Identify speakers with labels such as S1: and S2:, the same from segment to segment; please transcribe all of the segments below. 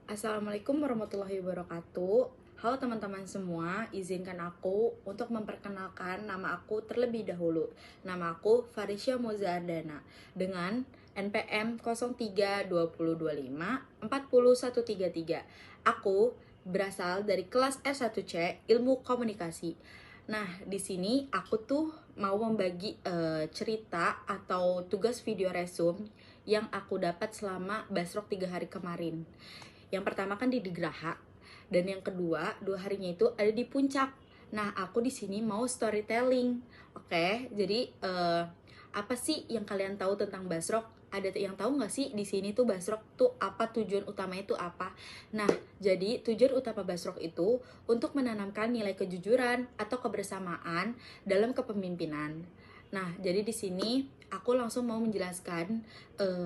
S1: Assalamualaikum warahmatullahi wabarakatuh. Halo teman-teman semua, izinkan aku untuk memperkenalkan nama aku terlebih dahulu. Nama aku Farisya Mozardana dengan NPM 032025 40133. Aku berasal dari kelas R1C Ilmu Komunikasi. Nah, di sini aku tuh mau membagi cerita atau tugas video resume yang aku dapat selama Basrok 3 hari kemarin. Yang pertama kan di Geraha, dan yang kedua 2 harinya itu ada di Puncak. Nah, aku di sini mau storytelling. Oke, jadi apa sih yang kalian tahu tentang Basrok? Ada yang tahu nggak sih di sini tuh Basrok tuh apa, tujuan utamanya itu apa? Nah, jadi tujuan utama Basrok itu untuk menanamkan nilai kejujuran atau kebersamaan dalam kepemimpinan. Nah, jadi di sini aku langsung mau menjelaskan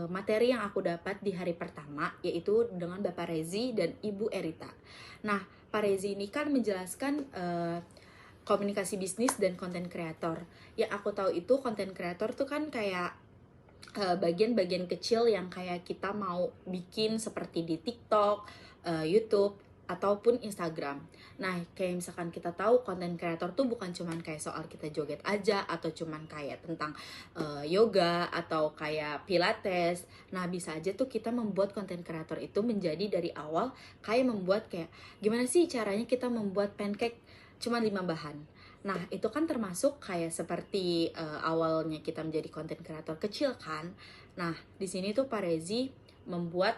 S1: materi yang aku dapat di hari pertama, yaitu dengan Bapak Rezi dan Ibu Erita. Nah, Pak Rezi ini kan menjelaskan komunikasi bisnis dan konten kreator. Yang aku tahu itu konten kreator tuh kan kayak bagian-bagian kecil yang kayak kita mau bikin seperti di TikTok, YouTube, ataupun Instagram. Nah, kayak misalkan kita tahu konten kreator tuh bukan cuman kayak soal kita joget aja, atau cuman kayak tentang yoga, atau kayak pilates. Nah, bisa aja tuh kita membuat konten kreator itu menjadi dari awal kayak membuat kayak gimana sih caranya kita membuat pancake cuma 5 bahan. Nah, itu kan termasuk kayak seperti awalnya kita menjadi konten kreator kecil kan. Nah, di sini tuh Pak Rezi membuat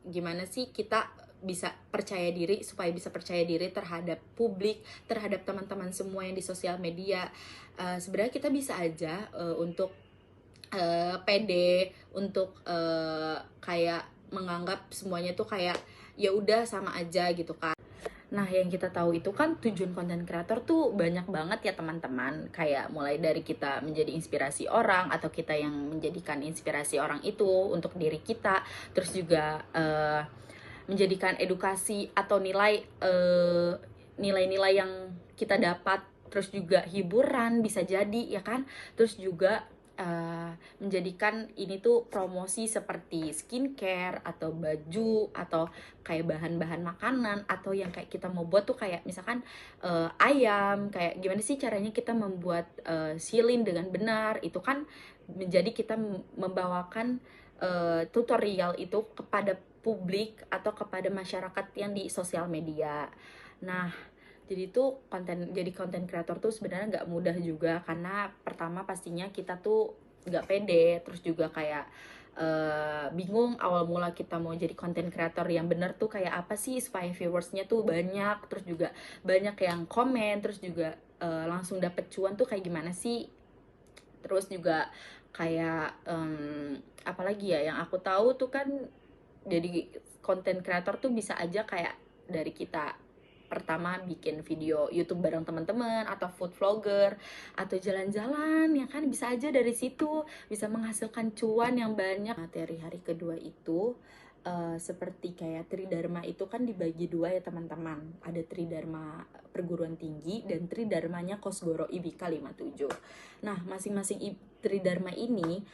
S1: gimana sih kita bisa percaya diri, supaya bisa percaya diri terhadap publik, terhadap teman-teman semua yang di sosial media. Sebenarnya kita bisa aja untuk pede, untuk kayak menganggap semuanya tuh kayak ya udah sama aja gitu kan. Nah, yang kita tahu itu kan tujuan konten kreator tuh banyak banget ya teman-teman. Kayak mulai dari kita menjadi inspirasi orang, atau kita yang menjadikan inspirasi orang itu untuk diri kita. Terus juga menjadikan edukasi atau nilai-nilai yang kita dapat. Terus juga hiburan bisa jadi ya kan. Terus juga menjadikan ini tuh promosi seperti skincare atau baju atau kayak bahan-bahan makanan, atau yang kayak kita mau buat tuh kayak misalkan ayam, kayak gimana sih caranya kita membuat silin dengan benar. Itu kan menjadi kita membawakan tutorial itu kepada publik atau kepada masyarakat yang di sosial media. Nah, jadi tuh jadi konten kreator tuh sebenarnya nggak mudah juga, karena pertama pastinya kita tuh nggak pede, terus juga kayak bingung awal mula kita mau jadi konten kreator yang bener tuh kayak apa sih supaya viewersnya tuh banyak, terus juga banyak yang komen, terus juga langsung dapet cuan tuh kayak gimana sih. Terus juga kayak apalagi ya yang aku tahu tuh kan, jadi konten kreator tuh bisa aja kayak dari kita pertama bikin video YouTube bareng teman-teman, atau food vlogger, atau jalan-jalan ya kan, bisa aja dari situ bisa menghasilkan cuan yang banyak. Materi hari kedua itu seperti kayak Tridharma itu kan dibagi dua ya teman-teman. Ada Tridharma perguruan tinggi dan Tridharmanya Kosgoro IBK 57. Nah, masing-masing Tridharma ini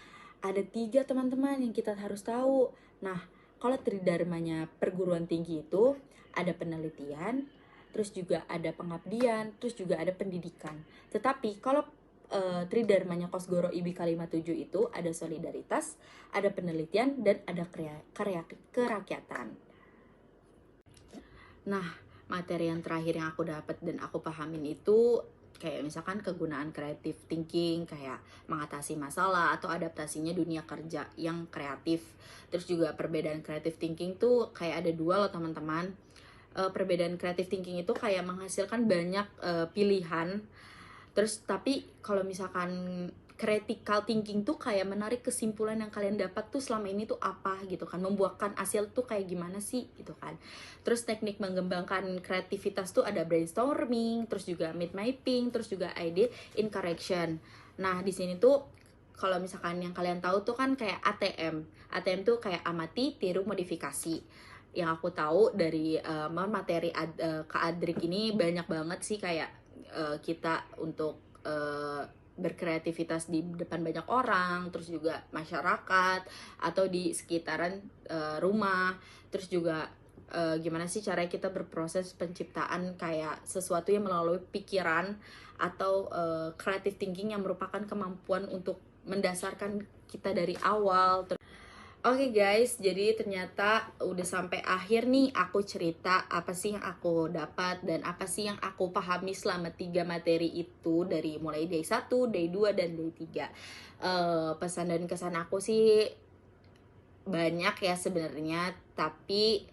S1: ada 3 teman-teman yang kita harus tahu. Nah, kalau Tridharmanya perguruan tinggi itu ada penelitian, terus juga ada pengabdian, terus juga ada pendidikan. Tetapi kalau Tridharmanya Kosgoro IBK 57 itu ada solidaritas, ada penelitian, dan ada kerakyatan. Nah, materi yang terakhir yang aku dapat dan aku pahamin itu kayak misalkan kegunaan creative thinking, kayak mengatasi masalah atau adaptasinya dunia kerja yang kreatif. Terus juga perbedaan creative thinking tuh kayak ada 2 loh teman-teman. Perbedaan creative thinking itu kayak menghasilkan banyak pilihan. Terus tapi kalau misalkan critical thinking tuh kayak menarik kesimpulan yang kalian dapat tuh selama ini tuh apa gitu kan, membuahkan hasil tuh kayak gimana sih gitu kan. Terus teknik mengembangkan kreativitas tuh ada brainstorming, terus juga mid mapping, terus juga idea in correction. Nah, di sini tuh kalau misalkan yang kalian tahu tuh kan kayak ATM. ATM tuh kayak amati, tiru, modifikasi. Yang aku tahu dari materi Kak Adrik ini banyak banget sih kayak kita untuk berkreativitas di depan banyak orang, terus juga masyarakat atau di sekitaran rumah, terus juga gimana sih caranya kita berproses penciptaan kayak sesuatu yang melalui pikiran atau creative thinking yang merupakan kemampuan untuk mendasarkan kita dari awal. Oke guys, jadi ternyata udah sampai akhir nih aku cerita apa sih yang aku dapat dan apa sih yang aku pahami selama 3 materi itu, dari mulai day 1, day 2, dan day 3. Pesan dan kesan aku sih banyak ya sebenarnya, tapi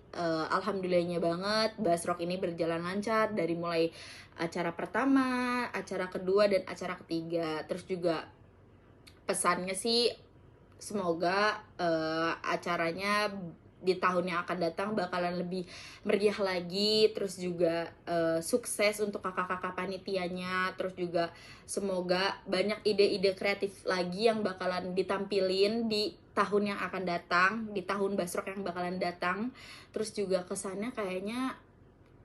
S1: alhamdulillahnya banget Basrok ini berjalan lancar dari mulai acara pertama, acara kedua, dan acara ketiga. Terus juga pesannya sih semoga acaranya di tahun yang akan datang bakalan lebih meriah lagi, terus juga sukses untuk kakak-kakak panitianya, terus juga semoga banyak ide-ide kreatif lagi yang bakalan ditampilin di tahun yang akan datang, di tahun Basrok yang bakalan datang. Terus juga kesannya kayaknya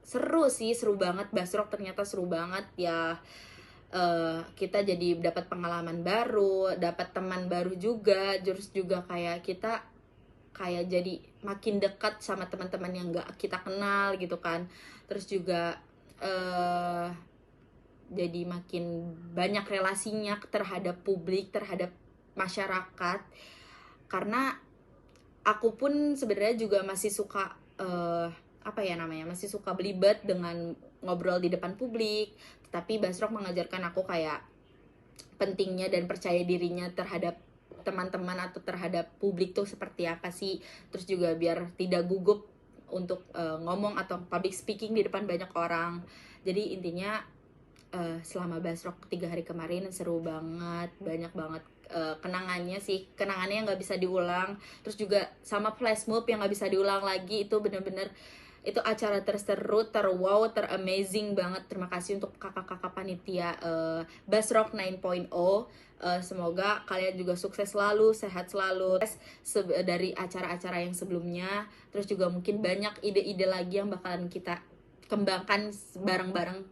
S1: seru sih, seru banget. Basrok ternyata seru banget ya. Kita jadi dapat pengalaman baru, dapat teman baru juga, terus juga kayak kita kayak jadi makin dekat sama teman-teman yang nggak kita kenal gitu kan. Terus juga eh jadi makin banyak relasinya terhadap publik, terhadap masyarakat. Karena aku pun sebenarnya juga masih suka apa ya namanya, masih suka belibet dengan ngobrol di depan publik, tetapi Basrok mengajarkan aku kayak pentingnya dan percaya dirinya terhadap teman-teman atau terhadap publik tuh seperti apa sih. Terus juga biar tidak gugup untuk ngomong atau public speaking di depan banyak orang. Jadi intinya selama Basrok 3 hari kemarin seru banget, banyak banget kenangannya sih, kenangannya yang nggak bisa diulang. Terus juga sama flash mob yang nggak bisa diulang lagi, itu bener-bener itu acara terseru, terwow, teramazing banget. Terima kasih untuk kakak-kakak panitia Basrok 9.0. Semoga kalian juga sukses selalu, sehat selalu dari acara-acara yang sebelumnya. Terus juga mungkin banyak ide-ide lagi yang bakalan kita kembangkan bareng-bareng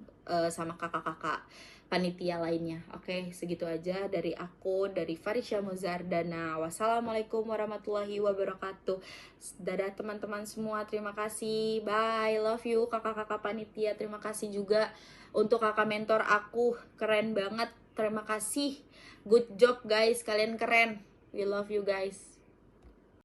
S1: sama kakak-kakak panitia lainnya. Oke, segitu aja dari aku, dari Farisha Muzardana. Wassalamualaikum warahmatullahi wabarakatuh. Dadah teman-teman semua, terima kasih. Bye, love you kakak-kakak panitia. Terima kasih juga untuk kakak mentor aku, keren banget. Terima kasih. Good job guys, kalian keren. We love you guys.